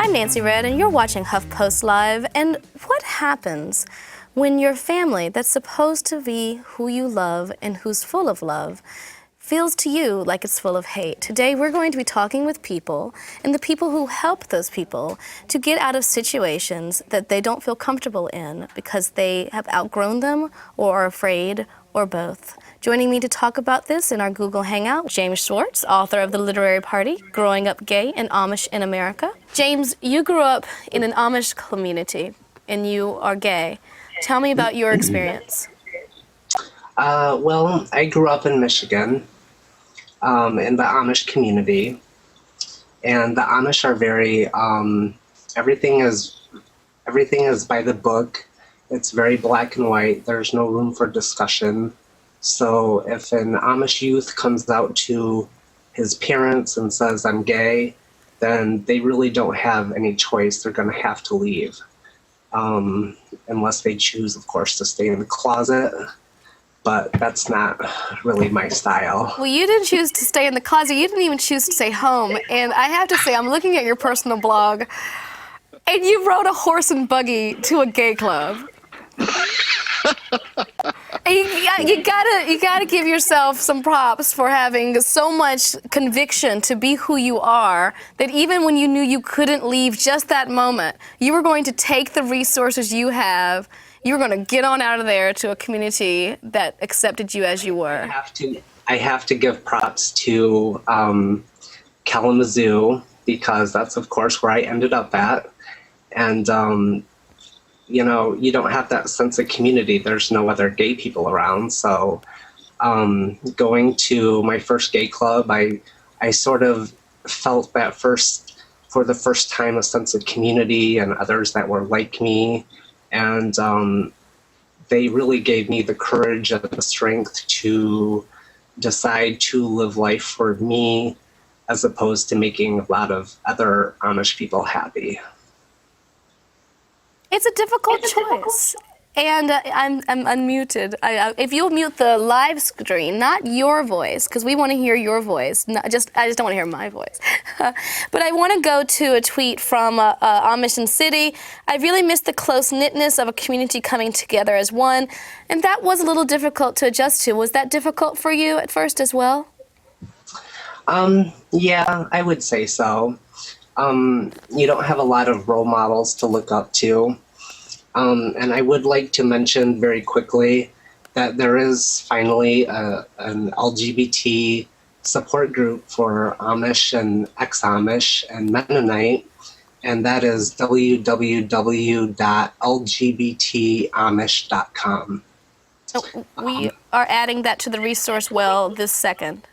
I'm Nancy Red, and you're watching HuffPost Live. And what happens when your family, that's supposed to be who you love and who's full of love, feels to you like it's full of hate? Today, we're going to be talking with people and the people who help those people to get out of situations that they don't feel comfortable in because they have outgrown them or are afraid or both. Joining me to talk about this in our Google Hangout, James Schwartz, author of The Literary Party, Growing Up Gay and Amish in America. James, you grew up in an Amish community and you are gay. Tell me about your experience. Well, I grew up in Michigan, in the Amish community, and the Amish are very, everything is by the book. It's very black and white. There's no room for discussion. So if an Amish youth comes out to his parents and says, "I'm gay," then they really don't have any choice. They're going to have to leave, unless they choose, of course, to stay in the closet. But that's not really my style. Well, you didn't choose to stay in the closet. You didn't even choose to stay home. And I have to say, I'm looking at your personal blog, and you rode a horse and buggy to a gay club. And you gotta give yourself some props for having so much conviction to be who you are, that even when you knew you couldn't leave just that moment, you were going to take the resources you have. You were going to get on out of there to a community that accepted you as you were. I have to give props to Kalamazoo, because that's, of course, where I ended up at. And, you know, you don't have that sense of community. There's no other gay people around. So going to my first gay club, I sort of felt that for the first time, a sense of community and others that were like me. And they really gave me the courage and the strength to decide to live life for me, as opposed to making a lot of other Amish people happy. It's a difficult choice. And I'm unmuted. If you'll mute the live screen, not your voice, because we want to hear your voice. I just don't want to hear my voice. But I want to go to a tweet from Amish in City. I really miss the close-knitness of a community coming together as one, and that was a little difficult to adjust to. Was that difficult for you at first as well? Yeah, I would say so. You don't have a lot of role models to look up to. And I would like to mention very quickly that there is finally an LGBT support group for Amish and Ex-Amish and Mennonite, and that is www.lgbtamish.com. So we are adding that to the resource well this second.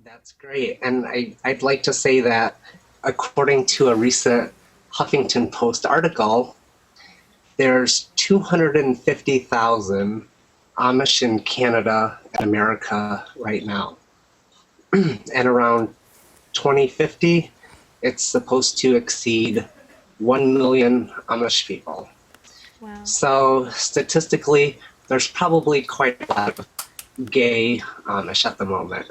That's great. And I'd like to say that according to a recent Huffington Post article, there's 250,000 Amish in Canada and America right now. And around 2050, it's supposed to exceed 1 million Amish people. Wow. So statistically, there's probably quite a lot of gay Amish at the moment.